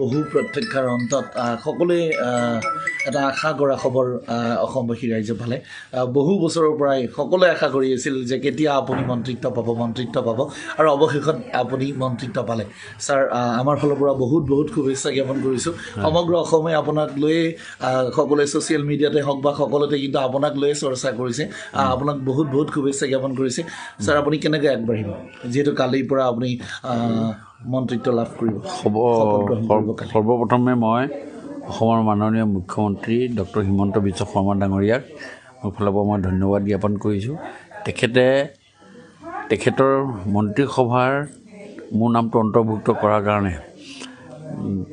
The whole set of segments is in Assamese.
বহু প্ৰত্যক্ষাৰ অন্তত সকলোৱে এটা আশা কৰা খবৰ অসমবাসী ৰাইজে পালে। বহু বছৰৰ পৰাই সকলোৱে আশা কৰি আছিল যে কেতিয়া আপুনি মন্ত্ৰিত্ব পাব আৰু অৱশেষত আপুনি মন্ত্ৰিত্ব পালে। ছাৰ, আমাৰ ফালৰ পৰা বহুত শুভেচ্ছা জ্ঞাপন কৰিছোঁ। সমগ্ৰ অসমে আপোনাক লৈয়ে সকলোৱে ছ'চিয়েল মিডিয়াতে হওক বা সকলোতে কিন্তু আপোনাক লৈয়ে চৰ্চা কৰিছে। আপোনাক বহুত শুভেচ্ছা জ্ঞাপন কৰিছে। ছাৰ, আপুনি কেনেকৈ আগবাঢ়িব, যিহেতু কালিৰ পৰা আপুনি মন্ত্ৰিত্ব লাভ কৰিব? সৰ্বপ্ৰথমে মই অসমৰ মাননীয় মুখ্যমন্ত্ৰী ডক্টৰ হিমন্ত বিশ্ব শৰ্মা ডাঙৰীয়াক মোৰ ফালৰ পৰা মই ধন্যবাদ জ্ঞাপন কৰিছোঁ। তেখেতৰ মন্ত্ৰীসভাৰ মোৰ নামটো অন্তৰ্ভুক্ত কৰাৰ কাৰণে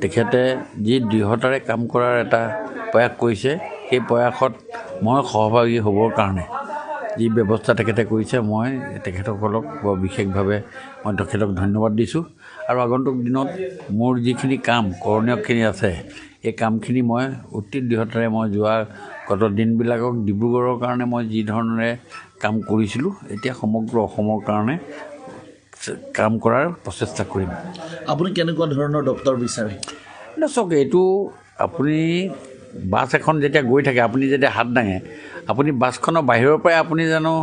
তেখেতে যি দৃঢ়তাৰে কাম কৰাৰ এটা প্ৰয়াস কৰিছে, সেই প্ৰয়াসত মই সহভাগী হ'বৰ কাৰণে যি ব্যৱস্থা তেখেতে কৰিছে, মই তেখেতসকলক বৰ বিশেষভাৱে মই তেখেতক ধন্যবাদ দিছোঁ। আৰু আগন্তুক দিনত মোৰ যিখিনি কাম কৰণীয়খিনি আছে, এই কামখিনি মই অতি দৃঢ়তাৰে মই যোৱা গত দিনবিলাকক ডিব্ৰুগড়ৰ কাৰণে মই যি ধৰণেৰে কাম কৰিছিলোঁ, এতিয়া সমগ্ৰ অসমৰ কাৰণে কাম কৰাৰ প্ৰচেষ্টা কৰিম। আপুনি কেনেকুৱা ধৰণৰ দপ্তৰ বিচাৰে? চাওক, এইটো আপুনি বাছ এখন যেতিয়া গৈ থাকে, আপুনি যেতিয়া হাত দাঙে, আপুনি বাছখনৰ বাহিৰৰ পৰাই আপুনি জানো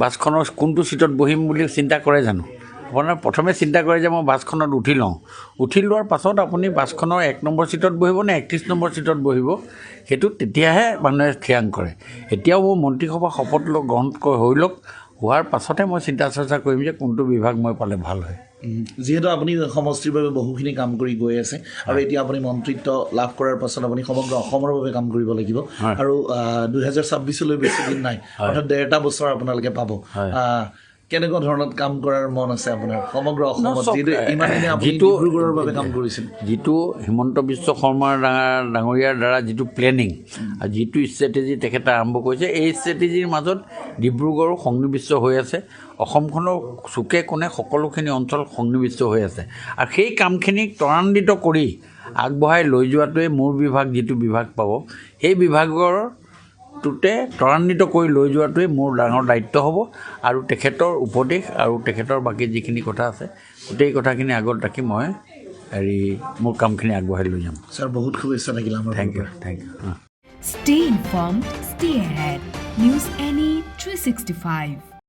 বাছখনৰ কোনটো ছিটত বহিম বুলি চিন্তা কৰে জানো? আপোনাৰ প্ৰথমে চিন্তা কৰে যে মই বাছখনত উঠি লোৱাৰ পাছত আপুনি বাছখনৰ 1 নম্বৰ ছিটত বহিব নে 31 নম্বৰ ছিটত বহিব, সেইটো তেতিয়াহে মানুহে থিৰাং কৰে। এতিয়াও মোৰ মন্ত্ৰীসভা শপত গ্ৰহণ হৈ লওক, হোৱাৰ পাছতহে মই চিন্তা চৰ্চা কৰিম যে কোনটো বিভাগ মই পালে ভাল হয়। যিহেতু আপুনি সমষ্টিৰ বাবে বহুখিনি কাম কৰি গৈ আছে আৰু এতিয়া আপুনি মন্ত্ৰিত্ব লাভ কৰাৰ পাছত আপুনি সমগ্ৰ অসমৰ বাবে কাম কৰিব লাগিব আৰু 2026লৈ বেছি দিন নাই, অৰ্থাৎ 1.5 বছৰ আপোনালোকে পাব। কেনেকুৱা ধৰণত কাম কৰাৰ মন আছে আপোনাৰ সমগ্ৰ অসমত, যিটো ইমান দিনে আপুনি ডিব্ৰুগড়ৰ বাবে কাম কৰিছিল? যিটো হিমন্ত বিশ্ব শৰ্মা ডাঙৰীয়াৰ দ্বাৰা যিটো প্লেনিং আৰু যিটো ষ্ট্ৰেটেজি তেখেতে আৰম্ভ কৰিছে, এই ষ্ট্ৰেটেজিৰ মাজত ডিব্ৰুগড় সন্নিৱিষ্ট হৈ আছে। অসমখনৰ চুকে কোণে সকলোখিনি অঞ্চল সন্নিৱিষ্ট হৈ আছে আৰু সেই কামখিনিক ত্বৰান্বিত কৰি আগবঢ়াই লৈ যোৱাটোৱে মোৰ বিভাগ যিটো বিভাগ পাব, সেই বিভাগৰ ত্বৰান্বিত কৰি লৈ যোৱাটোৱে মোৰ ডাঙৰ দায়িত্ব হ'ব। আৰু তেখেতৰ উপদেশ আৰু তেখেতৰ বাকী যিখিনি কথা আছে, গোটেই কথাখিনি আগত ৰাখি মই মোৰ কামখিনি আগবঢ়াই লৈ যাম। ছাৰ, বহুত শুভেচ্ছা থাকিল আমাৰ। Thank you. Stay informed, stay ahead. News NE 365.